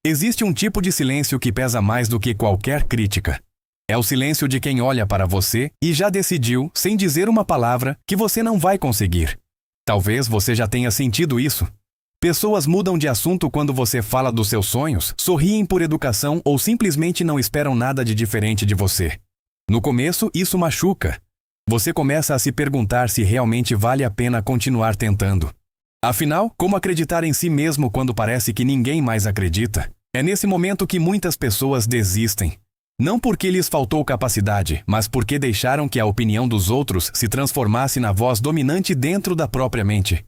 Existe um tipo de silêncio que pesa mais do que qualquer crítica. É o silêncio de quem olha para você e já decidiu, sem dizer uma palavra, que você não vai conseguir. Talvez você já tenha sentido isso. Pessoas mudam de assunto quando você fala dos seus sonhos, sorriem por educação ou simplesmente não esperam nada de diferente de você. No começo, isso machuca. Você começa a se perguntar se realmente vale a pena continuar tentando. Afinal, como acreditar em si mesmo quando parece que ninguém mais acredita? É nesse momento que muitas pessoas desistem. Não porque lhes faltou capacidade, mas porque deixaram que a opinião dos outros se transformasse na voz dominante dentro da própria mente.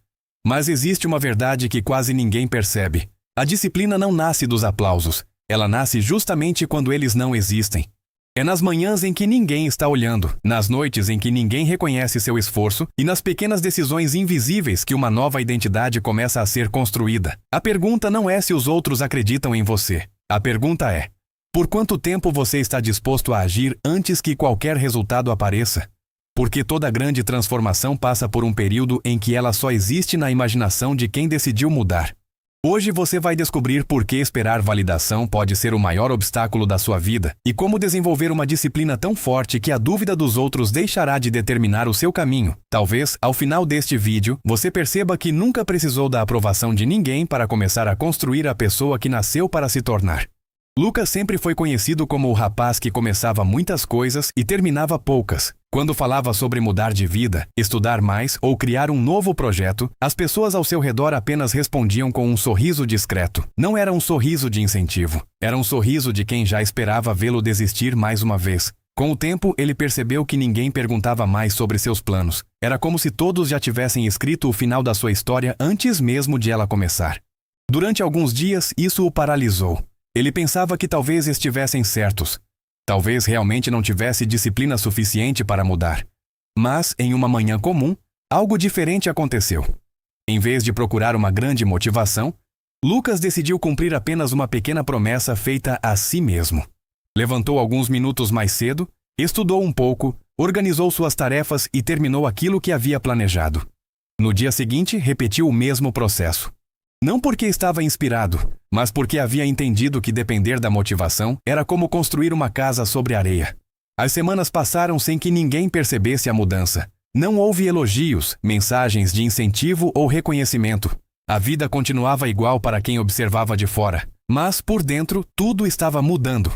Mas existe uma verdade que quase ninguém percebe. A disciplina não nasce dos aplausos. Ela nasce justamente quando eles não existem. É nas manhãs em que ninguém está olhando, nas noites em que ninguém reconhece seu esforço e nas pequenas decisões invisíveis que uma nova identidade começa a ser construída. A pergunta não é se os outros acreditam em você. A pergunta é: por quanto tempo você está disposto a agir antes que qualquer resultado apareça? Porque toda grande transformação passa por um período em que ela só existe na imaginação de quem decidiu mudar. Hoje você vai descobrir por que esperar validação pode ser o maior obstáculo da sua vida e como desenvolver uma disciplina tão forte que a dúvida dos outros deixará de determinar o seu caminho. Talvez, ao final deste vídeo, você perceba que nunca precisou da aprovação de ninguém para começar a construir a pessoa que nasceu para se tornar. Lucas sempre foi conhecido como o rapaz que começava muitas coisas e terminava poucas. Quando falava sobre mudar de vida, estudar mais ou criar um novo projeto, as pessoas ao seu redor apenas respondiam com um sorriso discreto. Não era um sorriso de incentivo, era um sorriso de quem já esperava vê-lo desistir mais uma vez. Com o tempo, ele percebeu que ninguém perguntava mais sobre seus planos. Era como se todos já tivessem escrito o final da sua história antes mesmo de ela começar. Durante alguns dias, isso o paralisou. Ele pensava que talvez estivessem certos. Talvez realmente não tivesse disciplina suficiente para mudar. Mas, em uma manhã comum, algo diferente aconteceu. Em vez de procurar uma grande motivação, Lucas decidiu cumprir apenas uma pequena promessa feita a si mesmo. Levantou alguns minutos mais cedo, estudou um pouco, organizou suas tarefas e terminou aquilo que havia planejado. No dia seguinte, repetiu o mesmo processo. Não porque estava inspirado, mas porque havia entendido que depender da motivação era como construir uma casa sobre areia. As semanas passaram sem que ninguém percebesse a mudança. Não houve elogios, mensagens de incentivo ou reconhecimento. A vida continuava igual para quem observava de fora, mas por dentro tudo estava mudando.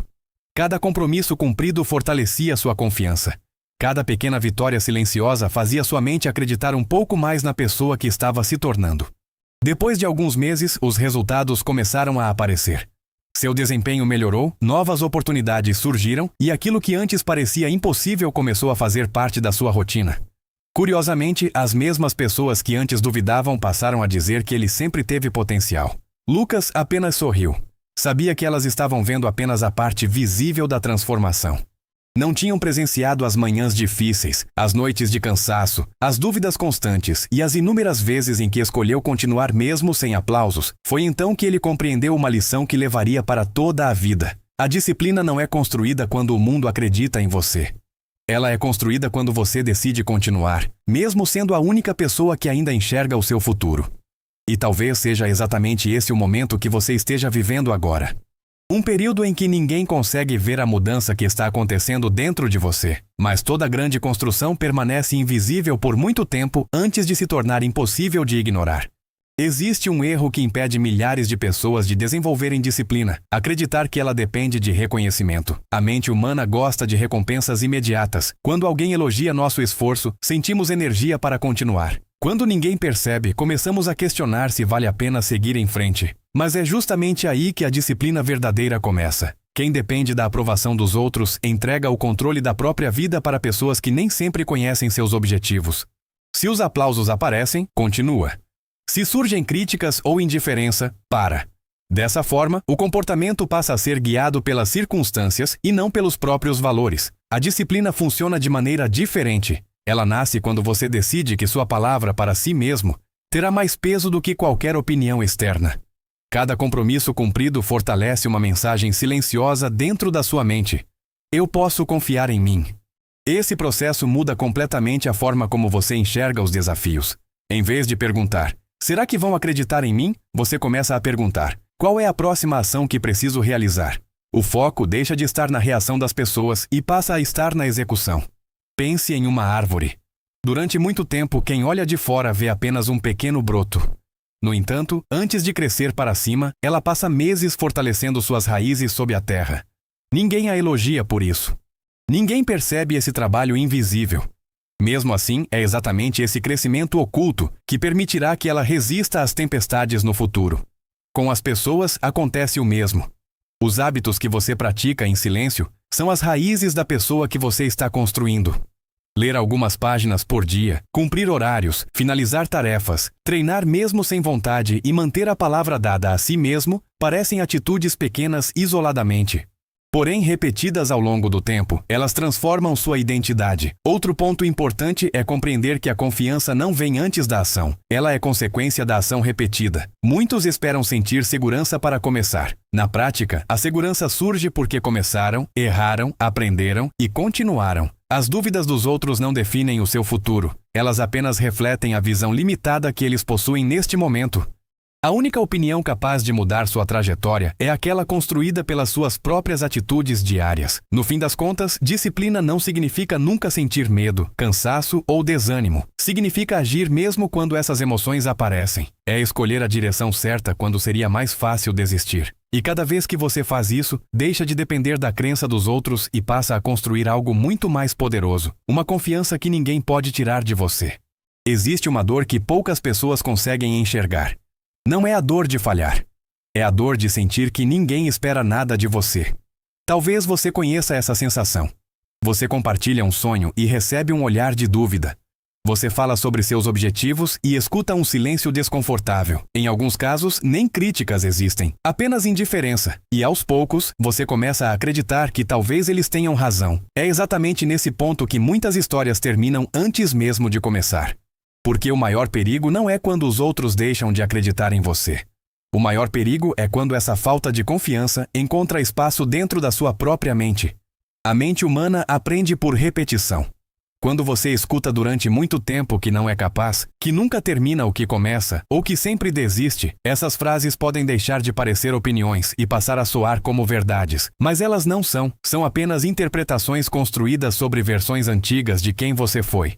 Cada compromisso cumprido fortalecia sua confiança. Cada pequena vitória silenciosa fazia sua mente acreditar um pouco mais na pessoa que estava se tornando. Depois de alguns meses, os resultados começaram a aparecer. Seu desempenho melhorou, novas oportunidades surgiram e aquilo que antes parecia impossível começou a fazer parte da sua rotina. Curiosamente, as mesmas pessoas que antes duvidavam passaram a dizer que ele sempre teve potencial. Lucas apenas sorriu. Sabia que elas estavam vendo apenas a parte visível da transformação. Não tinham presenciado as manhãs difíceis, as noites de cansaço, as dúvidas constantes e as inúmeras vezes em que escolheu continuar mesmo sem aplausos. Foi então que ele compreendeu uma lição que levaria para toda a vida. A disciplina não é construída quando o mundo acredita em você. Ela é construída quando você decide continuar, mesmo sendo a única pessoa que ainda enxerga o seu futuro. E talvez seja exatamente esse o momento que você esteja vivendo agora. Um período em que ninguém consegue ver a mudança que está acontecendo dentro de você, mas toda grande construção permanece invisível por muito tempo antes de se tornar impossível de ignorar. Existe um erro que impede milhares de pessoas de desenvolverem disciplina: acreditar que ela depende de reconhecimento. A mente humana gosta de recompensas imediatas. Quando alguém elogia nosso esforço, sentimos energia para continuar. Quando ninguém percebe, começamos a questionar se vale a pena seguir em frente. Mas é justamente aí que a disciplina verdadeira começa. Quem depende da aprovação dos outros entrega o controle da própria vida para pessoas que nem sempre conhecem seus objetivos. Se os aplausos aparecem, continua. Se surgem críticas ou indiferença, para. Dessa forma, o comportamento passa a ser guiado pelas circunstâncias e não pelos próprios valores. A disciplina funciona de maneira diferente. Ela nasce quando você decide que sua palavra para si mesmo terá mais peso do que qualquer opinião externa. Cada compromisso cumprido fortalece uma mensagem silenciosa dentro da sua mente. Eu posso confiar em mim. Esse processo muda completamente a forma como você enxerga os desafios. Em vez de perguntar, será que vão acreditar em mim? Você começa a perguntar, Qual é a próxima ação que preciso realizar? O foco deixa de estar na reação das pessoas e passa a estar na execução. Pense em uma árvore. Durante muito tempo, quem olha de fora vê apenas um pequeno broto. No entanto, antes de crescer para cima, ela passa meses fortalecendo suas raízes sob a terra. Ninguém a elogia por isso. Ninguém percebe esse trabalho invisível. Mesmo assim, é exatamente esse crescimento oculto que permitirá que ela resista às tempestades no futuro. Com as pessoas acontece o mesmo. Os hábitos que você pratica em silêncio são as raízes da pessoa que você está construindo. Ler algumas páginas por dia, cumprir horários, finalizar tarefas, treinar mesmo sem vontade e manter a palavra dada a si mesmo parecem atitudes pequenas isoladamente. Porém, repetidas ao longo do tempo, elas transformam sua identidade. Outro ponto importante é compreender que a confiança não vem antes da ação. Ela é consequência da ação repetida. Muitos esperam sentir segurança para começar. Na prática, a segurança surge porque começaram, erraram, aprenderam e continuaram. As dúvidas dos outros não definem o seu futuro. Elas apenas refletem a visão limitada que eles possuem neste momento. A única opinião capaz de mudar sua trajetória é aquela construída pelas suas próprias atitudes diárias. No fim das contas, disciplina não significa nunca sentir medo, cansaço ou desânimo. Significa agir mesmo quando essas emoções aparecem. É escolher a direção certa quando seria mais fácil desistir. E cada vez que você faz isso, deixa de depender da crença dos outros e passa a construir algo muito mais poderoso. Uma confiança que ninguém pode tirar de você. Existe uma dor que poucas pessoas conseguem enxergar. Não é a dor de falhar. É a dor de sentir que ninguém espera nada de você. Talvez você conheça essa sensação. Você compartilha um sonho e recebe um olhar de dúvida. Você fala sobre seus objetivos e escuta um silêncio desconfortável. Em alguns casos, nem críticas existem, apenas indiferença. E aos poucos, você começa a acreditar que talvez eles tenham razão. É exatamente nesse ponto que muitas histórias terminam antes mesmo de começar. Porque o maior perigo não é quando os outros deixam de acreditar em você. O maior perigo é quando essa falta de confiança encontra espaço dentro da sua própria mente. A mente humana aprende por repetição. Quando você escuta durante muito tempo que não é capaz, que nunca termina o que começa, ou que sempre desiste, essas frases podem deixar de parecer opiniões e passar a soar como verdades. Mas elas não são apenas interpretações construídas sobre versões antigas de quem você foi.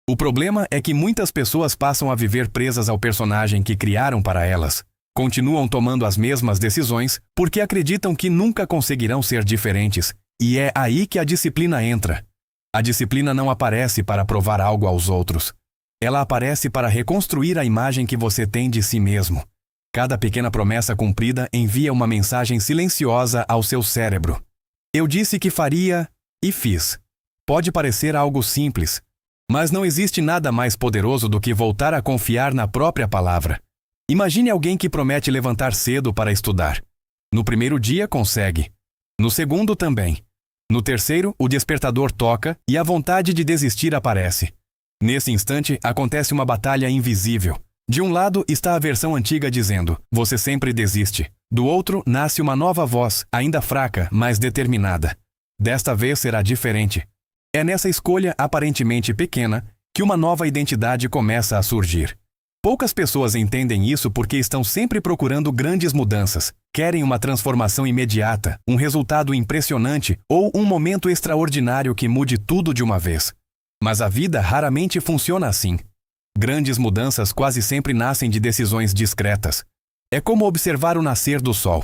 O problema é que muitas pessoas passam a viver presas ao personagem que criaram para elas. Continuam tomando as mesmas decisões porque acreditam que nunca conseguirão ser diferentes. E é aí que a disciplina entra. A disciplina não aparece para provar algo aos outros. Ela aparece para reconstruir a imagem que você tem de si mesmo. Cada pequena promessa cumprida envia uma mensagem silenciosa ao seu cérebro. Eu disse que faria e fiz. Pode parecer algo simples, mas não existe nada mais poderoso do que voltar a confiar na própria palavra. Imagine alguém que promete levantar cedo para estudar. No primeiro dia consegue. No segundo também. No terceiro, o despertador toca e a vontade de desistir aparece. Nesse instante, acontece uma batalha invisível. De um lado está a versão antiga dizendo, você sempre desiste. Do outro, nasce uma nova voz, ainda fraca, mas determinada. Desta vez será diferente. É nessa escolha aparentemente pequena que uma nova identidade começa a surgir. Poucas pessoas entendem isso porque estão sempre procurando grandes mudanças. Querem uma transformação imediata, um resultado impressionante ou um momento extraordinário que mude tudo de uma vez. Mas a vida raramente funciona assim. Grandes mudanças quase sempre nascem de decisões discretas. É como observar o nascer do sol.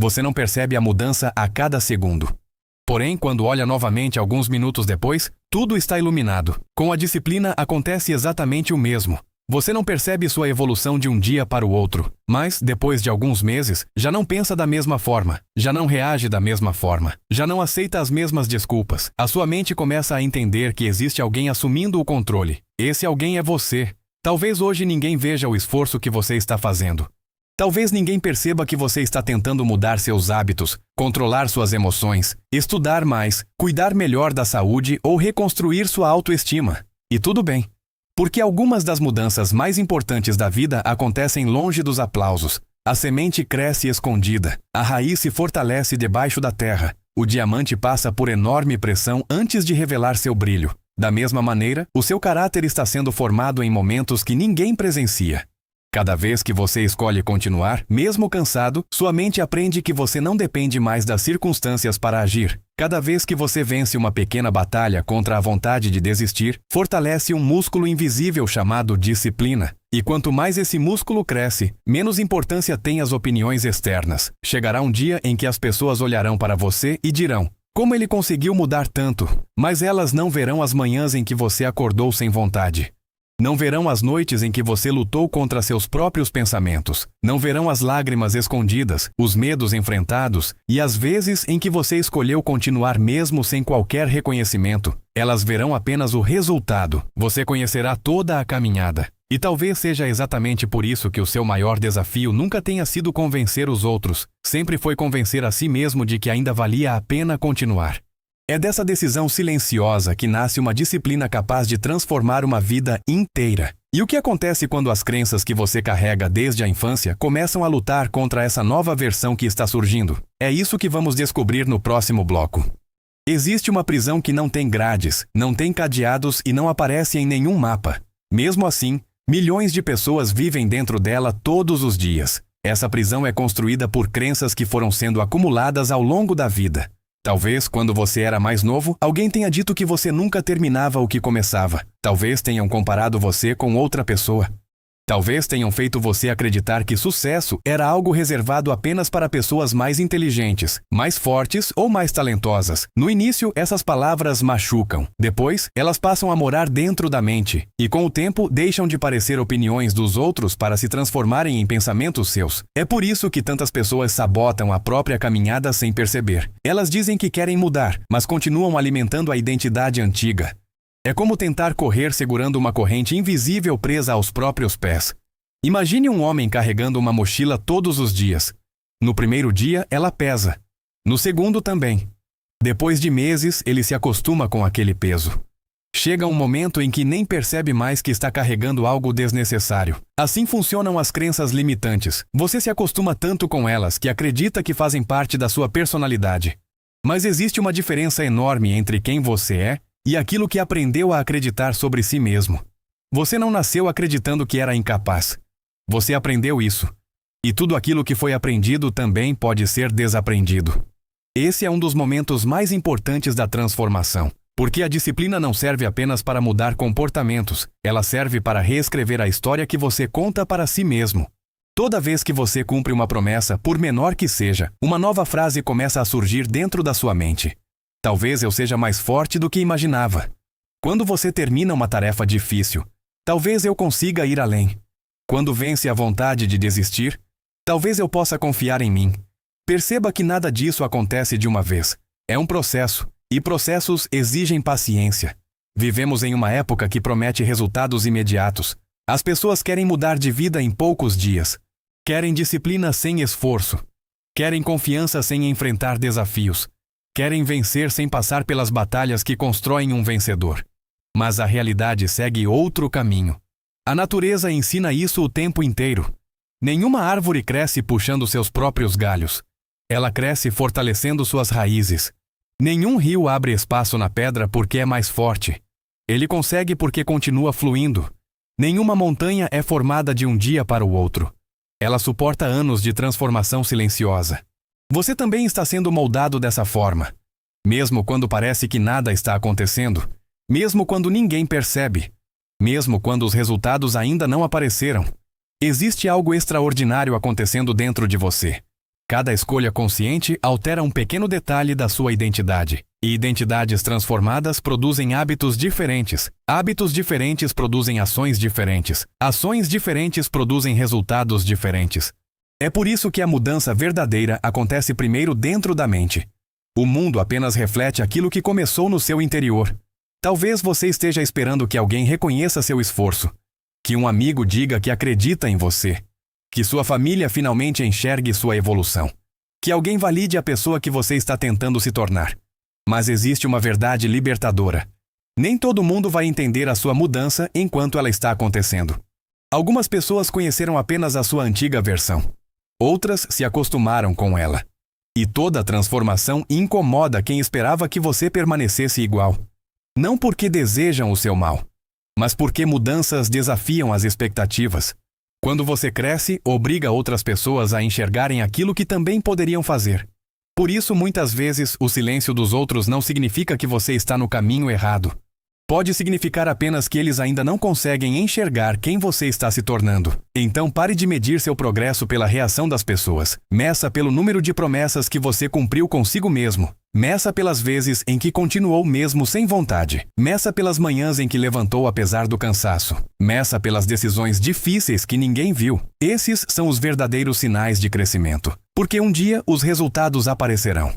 Você não percebe a mudança a cada segundo. Porém, quando olha novamente alguns minutos depois, tudo está iluminado. Com a disciplina acontece exatamente o mesmo. Você não percebe sua evolução de um dia para o outro, mas, depois de alguns meses, já não pensa da mesma forma, já não reage da mesma forma, já não aceita as mesmas desculpas. A sua mente começa a entender que existe alguém assumindo o controle. Esse alguém é você. Talvez hoje ninguém veja o esforço que você está fazendo. Talvez ninguém perceba que você está tentando mudar seus hábitos, controlar suas emoções, estudar mais, cuidar melhor da saúde ou reconstruir sua autoestima. E tudo bem. Porque algumas das mudanças mais importantes da vida acontecem longe dos aplausos. A semente cresce escondida, a raiz se fortalece debaixo da terra, o diamante passa por enorme pressão antes de revelar seu brilho. Da mesma maneira, o seu caráter está sendo formado em momentos que ninguém presencia. Cada vez que você escolhe continuar, mesmo cansado, sua mente aprende que você não depende mais das circunstâncias para agir. Cada vez que você vence uma pequena batalha contra a vontade de desistir, fortalece um músculo invisível chamado disciplina. E quanto mais esse músculo cresce, menos importância têm as opiniões externas. Chegará um dia em que as pessoas olharão para você e dirão: como ele conseguiu mudar tanto? Mas elas não verão as manhãs em que você acordou sem vontade. Não verão as noites em que você lutou contra seus próprios pensamentos. Não verão as lágrimas escondidas, os medos enfrentados e as vezes em que você escolheu continuar mesmo sem qualquer reconhecimento. Elas verão apenas o resultado. Você conhecerá toda a caminhada. E talvez seja exatamente por isso que o seu maior desafio nunca tenha sido convencer os outros. Sempre foi convencer a si mesmo de que ainda valia a pena continuar. É dessa decisão silenciosa que nasce uma disciplina capaz de transformar uma vida inteira. E o que acontece quando as crenças que você carrega desde a infância começam a lutar contra essa nova versão que está surgindo? É isso que vamos descobrir no próximo bloco. Existe uma prisão que não tem grades, não tem cadeados e não aparece em nenhum mapa. Mesmo assim, milhões de pessoas vivem dentro dela todos os dias. Essa prisão é construída por crenças que foram sendo acumuladas ao longo da vida. Talvez, quando você era mais novo, alguém tenha dito que você nunca terminava o que começava. Talvez tenham comparado você com outra pessoa. Talvez tenham feito você acreditar que sucesso era algo reservado apenas para pessoas mais inteligentes, mais fortes ou mais talentosas. No início, essas palavras machucam. Depois, elas passam a morar dentro da mente. E com o tempo, deixam de parecer opiniões dos outros para se transformarem em pensamentos seus. É por isso que tantas pessoas sabotam a própria caminhada sem perceber. Elas dizem que querem mudar, mas continuam alimentando a identidade antiga. É como tentar correr segurando uma corrente invisível presa aos próprios pés. Imagine um homem carregando uma mochila todos os dias. No primeiro dia, ela pesa. No segundo também. Depois de meses, ele se acostuma com aquele peso. Chega um momento em que nem percebe mais que está carregando algo desnecessário. Assim funcionam as crenças limitantes. Você se acostuma tanto com elas que acredita que fazem parte da sua personalidade. Mas existe uma diferença enorme entre quem você é e aquilo que aprendeu a acreditar sobre si mesmo. Você não nasceu acreditando que era incapaz. Você aprendeu isso. E tudo aquilo que foi aprendido também pode ser desaprendido. Esse é um dos momentos mais importantes da transformação. Porque a disciplina não serve apenas para mudar comportamentos, ela serve para reescrever a história que você conta para si mesmo. Toda vez que você cumpre uma promessa, por menor que seja, uma nova frase começa a surgir dentro da sua mente. Talvez eu seja mais forte do que imaginava. Quando você termina uma tarefa difícil, talvez eu consiga ir além. Quando vence a vontade de desistir, talvez eu possa confiar em mim. Perceba que nada disso acontece de uma vez. É um processo, e processos exigem paciência. Vivemos em uma época que promete resultados imediatos. As pessoas querem mudar de vida em poucos dias. Querem disciplina sem esforço. Querem confiança sem enfrentar desafios. Querem vencer sem passar pelas batalhas que constroem um vencedor. Mas a realidade segue outro caminho. A natureza ensina isso o tempo inteiro. Nenhuma árvore cresce puxando seus próprios galhos. Ela cresce fortalecendo suas raízes. Nenhum rio abre espaço na pedra porque é mais forte. Ele consegue porque continua fluindo. Nenhuma montanha é formada de um dia para o outro. Ela suporta anos de transformação silenciosa. Você também está sendo moldado dessa forma. Mesmo quando parece que nada está acontecendo. Mesmo quando ninguém percebe. Mesmo quando os resultados ainda não apareceram. Existe algo extraordinário acontecendo dentro de você. Cada escolha consciente altera um pequeno detalhe da sua identidade. E identidades transformadas produzem hábitos diferentes. Hábitos diferentes produzem ações diferentes. Ações diferentes produzem resultados diferentes. É por isso que a mudança verdadeira acontece primeiro dentro da mente. O mundo apenas reflete aquilo que começou no seu interior. Talvez você esteja esperando que alguém reconheça seu esforço. Que um amigo diga que acredita em você. Que sua família finalmente enxergue sua evolução. Que alguém valide a pessoa que você está tentando se tornar. Mas existe uma verdade libertadora. Nem todo mundo vai entender a sua mudança enquanto ela está acontecendo. Algumas pessoas conheceram apenas a sua antiga versão. Outras se acostumaram com ela. E toda transformação incomoda quem esperava que você permanecesse igual. Não porque desejam o seu mal, mas porque mudanças desafiam as expectativas. Quando você cresce, obriga outras pessoas a enxergarem aquilo que também poderiam fazer. Por isso, muitas vezes, o silêncio dos outros não significa que você está no caminho errado. Pode significar apenas que eles ainda não conseguem enxergar quem você está se tornando. Então pare de medir seu progresso pela reação das pessoas. Meça pelo número de promessas que você cumpriu consigo mesmo. Meça pelas vezes em que continuou mesmo sem vontade. Meça pelas manhãs em que levantou apesar do cansaço. Meça pelas decisões difíceis que ninguém viu. Esses são os verdadeiros sinais de crescimento. Porque um dia os resultados aparecerão.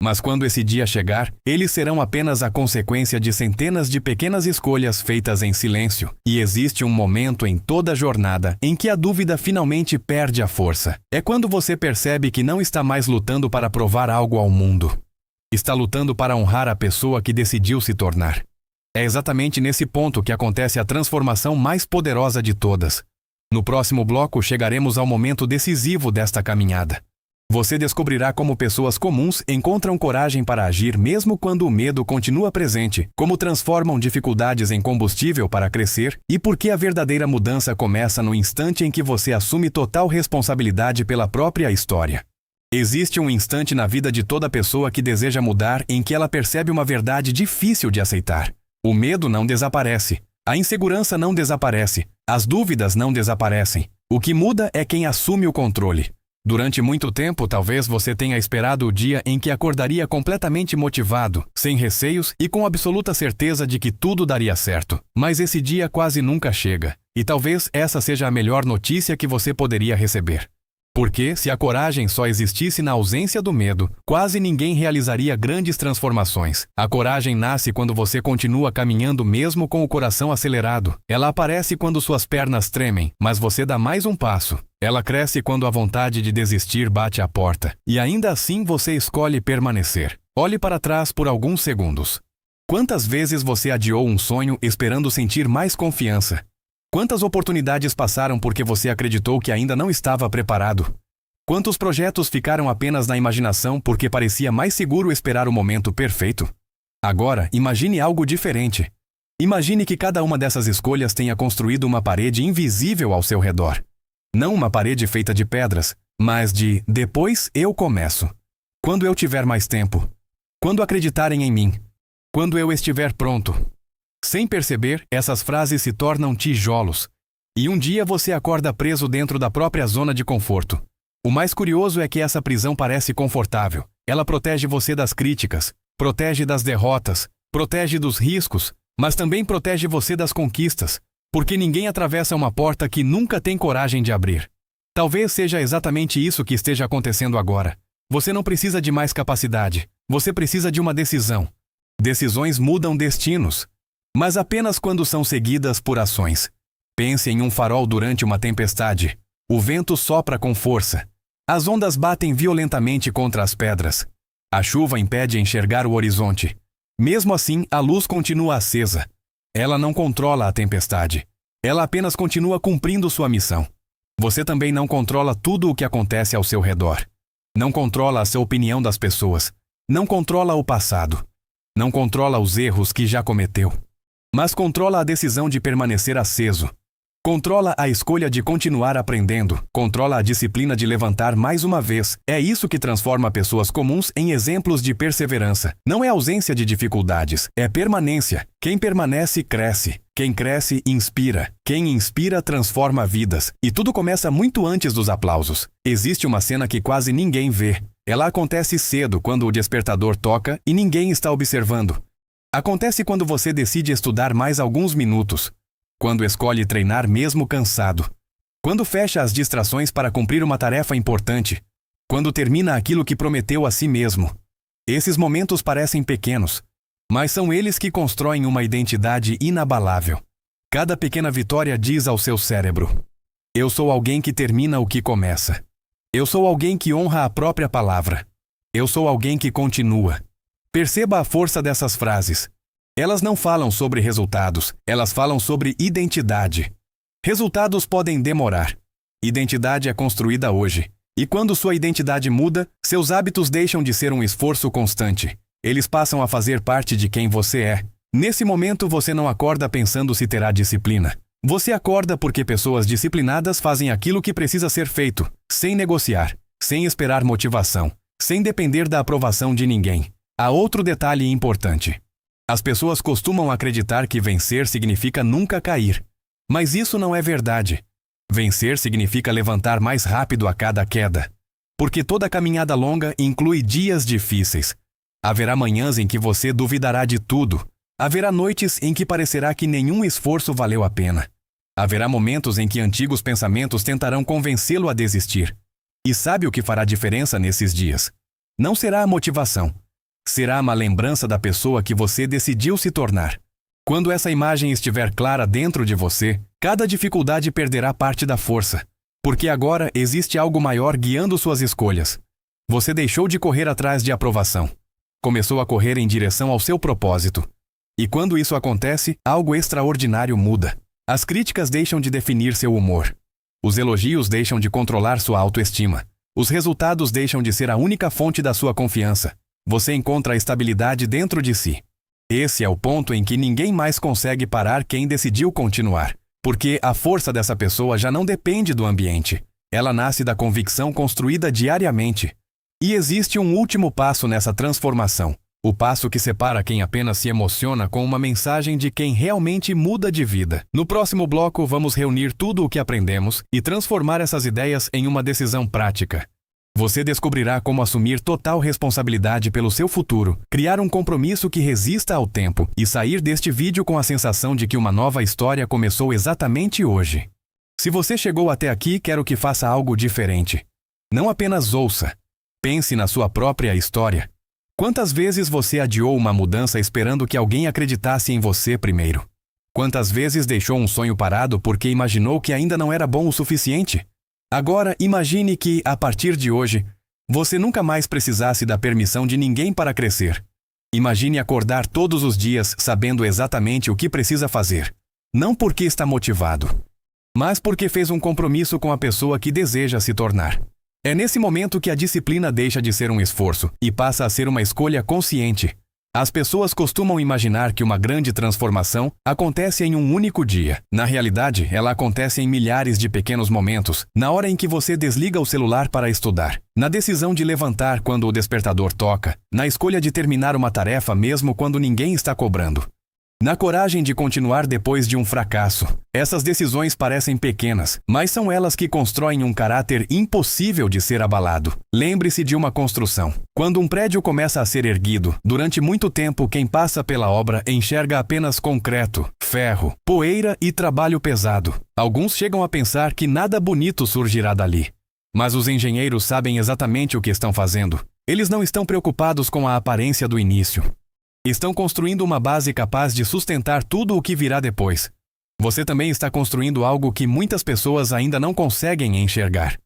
Mas quando esse dia chegar, eles serão apenas a consequência de centenas de pequenas escolhas feitas em silêncio. E existe um momento em toda a jornada em que a dúvida finalmente perde a força. É quando você percebe que não está mais lutando para provar algo ao mundo. Está lutando para honrar a pessoa que decidiu se tornar. É exatamente nesse ponto que acontece a transformação mais poderosa de todas. No próximo bloco chegaremos ao momento decisivo desta caminhada. Você descobrirá como pessoas comuns encontram coragem para agir mesmo quando o medo continua presente, como transformam dificuldades em combustível para crescer e por que a verdadeira mudança começa no instante em que você assume total responsabilidade pela própria história. Existe um instante na vida de toda pessoa que deseja mudar em que ela percebe uma verdade difícil de aceitar. O medo não desaparece, a insegurança não desaparece, as dúvidas não desaparecem. O que muda é quem assume o controle. Durante muito tempo, talvez você tenha esperado o dia em que acordaria completamente motivado, sem receios e com absoluta certeza de que tudo daria certo. Mas esse dia quase nunca chega, e talvez essa seja a melhor notícia que você poderia receber. Porque, se a coragem só existisse na ausência do medo, quase ninguém realizaria grandes transformações. A coragem nasce quando você continua caminhando mesmo com o coração acelerado. Ela aparece quando suas pernas tremem, mas você dá mais um passo. Ela cresce quando a vontade de desistir bate à porta. E ainda assim você escolhe permanecer. Olhe para trás por alguns segundos. Quantas vezes você adiou um sonho esperando sentir mais confiança? Quantas oportunidades passaram porque você acreditou que ainda não estava preparado? Quantos projetos ficaram apenas na imaginação porque parecia mais seguro esperar o momento perfeito? Agora, imagine algo diferente. Imagine que cada uma dessas escolhas tenha construído uma parede invisível ao seu redor. Não uma parede feita de pedras, mas de "depois eu começo". Quando eu tiver mais tempo. Quando acreditarem em mim. Quando eu estiver pronto. Sem perceber, essas frases se tornam tijolos. E um dia você acorda preso dentro da própria zona de conforto. O mais curioso é que essa prisão parece confortável. Ela protege você das críticas, protege das derrotas, protege dos riscos, mas também protege você das conquistas, porque ninguém atravessa uma porta que nunca tem coragem de abrir. Talvez seja exatamente isso que esteja acontecendo agora. Você não precisa de mais capacidade, você precisa de uma decisão. Decisões mudam destinos. Mas apenas quando são seguidas por ações. Pense em um farol durante uma tempestade. O vento sopra com força. As ondas batem violentamente contra as pedras. A chuva impede enxergar o horizonte. Mesmo assim, a luz continua acesa. Ela não controla a tempestade. Ela apenas continua cumprindo sua missão. Você também não controla tudo o que acontece ao seu redor. Não controla a sua opinião das pessoas. Não controla o passado. Não controla os erros que já cometeu. Mas controla a decisão de permanecer aceso. Controla a escolha de continuar aprendendo. Controla a disciplina de levantar mais uma vez. É isso que transforma pessoas comuns em exemplos de perseverança. Não é ausência de dificuldades, é permanência. Quem permanece, cresce. Quem cresce, inspira. Quem inspira, transforma vidas. E tudo começa muito antes dos aplausos. Existe uma cena que quase ninguém vê. Ela acontece cedo, quando o despertador toca e ninguém está observando. Acontece quando você decide estudar mais alguns minutos. Quando escolhe treinar mesmo cansado. Quando fecha as distrações para cumprir uma tarefa importante. Quando termina aquilo que prometeu a si mesmo. Esses momentos parecem pequenos, mas são eles que constroem uma identidade inabalável. Cada pequena vitória diz ao seu cérebro: eu sou alguém que termina o que começa. Eu sou alguém que honra a própria palavra. Eu sou alguém que continua. Perceba a força dessas frases. Elas não falam sobre resultados, elas falam sobre identidade. Resultados podem demorar. Identidade é construída hoje. E quando sua identidade muda, seus hábitos deixam de ser um esforço constante. Eles passam a fazer parte de quem você é. Nesse momento você não acorda pensando se terá disciplina. Você acorda porque pessoas disciplinadas fazem aquilo que precisa ser feito, sem negociar, sem esperar motivação, sem depender da aprovação de ninguém. Há outro detalhe importante. As pessoas costumam acreditar que vencer significa nunca cair. Mas isso não é verdade. Vencer significa levantar mais rápido a cada queda. Porque toda caminhada longa inclui dias difíceis. Haverá manhãs em que você duvidará de tudo. Haverá noites em que parecerá que nenhum esforço valeu a pena. Haverá momentos em que antigos pensamentos tentarão convencê-lo a desistir. E sabe o que fará diferença nesses dias? Não será a motivação. Será uma lembrança da pessoa que você decidiu se tornar. Quando essa imagem estiver clara dentro de você, cada dificuldade perderá parte da força. Porque agora existe algo maior guiando suas escolhas. Você deixou de correr atrás de aprovação. Começou a correr em direção ao seu propósito. E quando isso acontece, algo extraordinário muda. As críticas deixam de definir seu humor. Os elogios deixam de controlar sua autoestima. Os resultados deixam de ser a única fonte da sua confiança. Você encontra a estabilidade dentro de si. Esse é o ponto em que ninguém mais consegue parar quem decidiu continuar. Porque a força dessa pessoa já não depende do ambiente. Ela nasce da convicção construída diariamente. E existe um último passo nessa transformação. O passo que separa quem apenas se emociona com uma mensagem de quem realmente muda de vida. No próximo bloco, vamos reunir tudo o que aprendemos e transformar essas ideias em uma decisão prática. Você descobrirá como assumir total responsabilidade pelo seu futuro, criar um compromisso que resista ao tempo e sair deste vídeo com a sensação de que uma nova história começou exatamente hoje. Se você chegou até aqui, quero que faça algo diferente. Não apenas ouça. Pense na sua própria história. Quantas vezes você adiou uma mudança esperando que alguém acreditasse em você primeiro? Quantas vezes deixou um sonho parado porque imaginou que ainda não era bom o suficiente? Agora, imagine que, a partir de hoje, você nunca mais precisasse da permissão de ninguém para crescer. Imagine acordar todos os dias sabendo exatamente o que precisa fazer. Não porque está motivado, mas porque fez um compromisso com a pessoa que deseja se tornar. É nesse momento que a disciplina deixa de ser um esforço e passa a ser uma escolha consciente. As pessoas costumam imaginar que uma grande transformação acontece em um único dia. Na realidade, ela acontece em milhares de pequenos momentos, na hora em que você desliga o celular para estudar, na decisão de levantar quando o despertador toca, na escolha de terminar uma tarefa mesmo quando ninguém está cobrando. Na coragem de continuar depois de um fracasso. Essas decisões parecem pequenas, mas são elas que constroem um caráter impossível de ser abalado. Lembre-se de uma construção. Quando um prédio começa a ser erguido, durante muito tempo quem passa pela obra enxerga apenas concreto, ferro, poeira e trabalho pesado. Alguns chegam a pensar que nada bonito surgirá dali. Mas os engenheiros sabem exatamente o que estão fazendo. Eles não estão preocupados com a aparência do início. Estão construindo uma base capaz de sustentar tudo o que virá depois. Você também está construindo algo que muitas pessoas ainda não conseguem enxergar.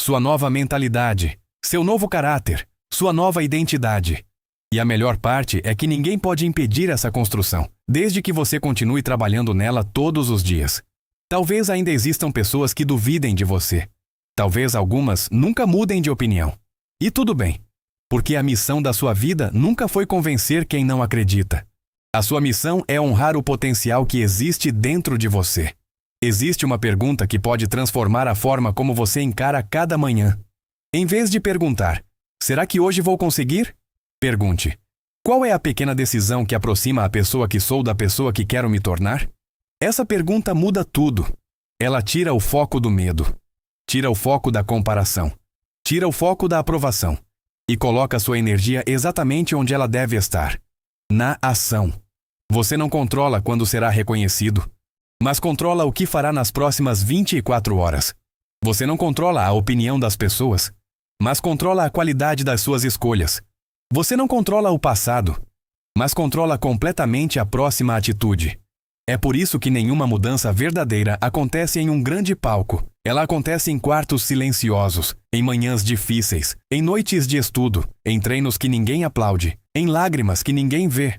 Sua nova mentalidade, seu novo caráter, sua nova identidade. E a melhor parte é que ninguém pode impedir essa construção, desde que você continue trabalhando nela todos os dias. Talvez ainda existam pessoas que duvidem de você. Talvez algumas nunca mudem de opinião. E tudo bem. Porque a missão da sua vida nunca foi convencer quem não acredita. A sua missão é honrar o potencial que existe dentro de você. Existe uma pergunta que pode transformar a forma como você encara cada manhã. Em vez de perguntar, será que hoje vou conseguir? Pergunte, qual é a pequena decisão que aproxima a pessoa que sou da pessoa que quero me tornar? Essa pergunta muda tudo. Ela tira o foco do medo. Tira o foco da comparação. Tira o foco da aprovação. E coloca sua energia exatamente onde ela deve estar. Na ação. Você não controla quando será reconhecido, mas controla o que fará nas próximas 24 horas. Você não controla a opinião das pessoas, mas controla a qualidade das suas escolhas. Você não controla o passado, mas controla completamente a próxima atitude. É por isso que nenhuma mudança verdadeira acontece em um grande palco. Ela acontece em quartos silenciosos, em manhãs difíceis, em noites de estudo, em treinos que ninguém aplaude, em lágrimas que ninguém vê.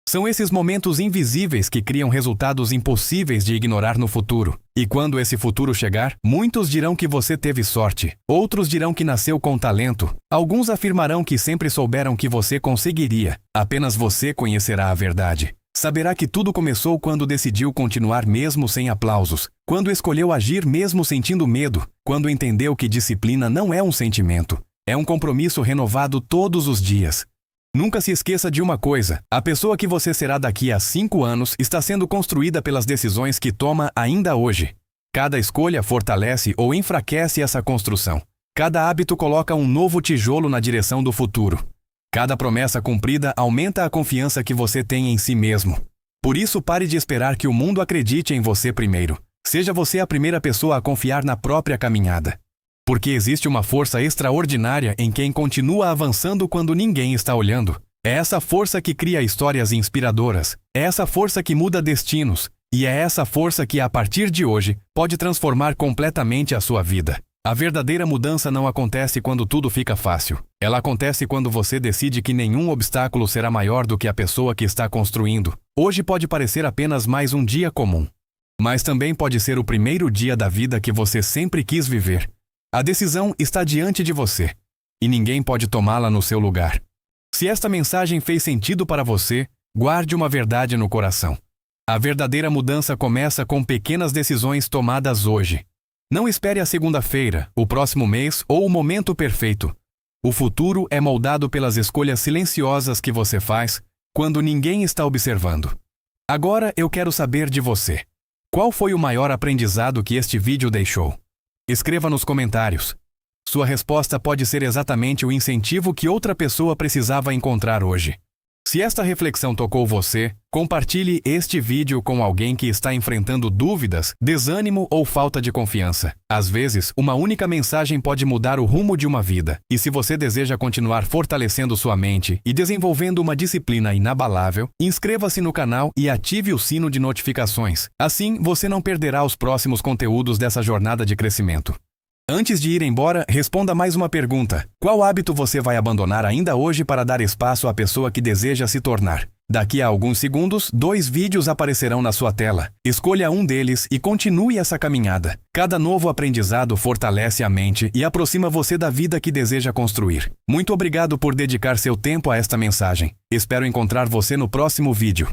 São esses momentos invisíveis que criam resultados impossíveis de ignorar no futuro. E quando esse futuro chegar, muitos dirão que você teve sorte, outros dirão que nasceu com talento, alguns afirmarão que sempre souberam que você conseguiria. Apenas você conhecerá a verdade. Saberá que tudo começou quando decidiu continuar mesmo sem aplausos, quando escolheu agir mesmo sentindo medo, quando entendeu que disciplina não é um sentimento, é um compromisso renovado todos os dias. Nunca se esqueça de uma coisa: a pessoa que você será daqui a 5 anos está sendo construída pelas decisões que toma ainda hoje. Cada escolha fortalece ou enfraquece essa construção. Cada hábito coloca um novo tijolo na direção do futuro. Cada promessa cumprida aumenta a confiança que você tem em si mesmo. Por isso, pare de esperar que o mundo acredite em você primeiro. Seja você a primeira pessoa a confiar na própria caminhada. Porque existe uma força extraordinária em quem continua avançando quando ninguém está olhando. É essa força que cria histórias inspiradoras. É essa força que muda destinos. E é essa força que, a partir de hoje, pode transformar completamente a sua vida. A verdadeira mudança não acontece quando tudo fica fácil. Ela acontece quando você decide que nenhum obstáculo será maior do que a pessoa que está construindo. Hoje pode parecer apenas mais um dia comum. Mas também pode ser o primeiro dia da vida que você sempre quis viver. A decisão está diante de você. E ninguém pode tomá-la no seu lugar. Se esta mensagem fez sentido para você, guarde uma verdade no coração. A verdadeira mudança começa com pequenas decisões tomadas hoje. Não espere a segunda-feira, o próximo mês ou o momento perfeito. O futuro é moldado pelas escolhas silenciosas que você faz quando ninguém está observando. Agora eu quero saber de você. Qual foi o maior aprendizado que este vídeo deixou? Escreva nos comentários. Sua resposta pode ser exatamente o incentivo que outra pessoa precisava encontrar hoje. Se esta reflexão tocou você, compartilhe este vídeo com alguém que está enfrentando dúvidas, desânimo ou falta de confiança. Às vezes, uma única mensagem pode mudar o rumo de uma vida. E se você deseja continuar fortalecendo sua mente e desenvolvendo uma disciplina inabalável, inscreva-se no canal e ative o sino de notificações. Assim, você não perderá os próximos conteúdos dessa jornada de crescimento. Antes de ir embora, responda mais uma pergunta. Qual hábito você vai abandonar ainda hoje para dar espaço à pessoa que deseja se tornar? Daqui a alguns segundos, 2 vídeos aparecerão na sua tela. Escolha um deles e continue essa caminhada. Cada novo aprendizado fortalece a mente e aproxima você da vida que deseja construir. Muito obrigado por dedicar seu tempo a esta mensagem. Espero encontrar você no próximo vídeo.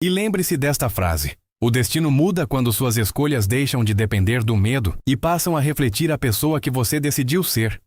E lembre-se desta frase: o destino muda quando suas escolhas deixam de depender do medo e passam a refletir a pessoa que você decidiu ser.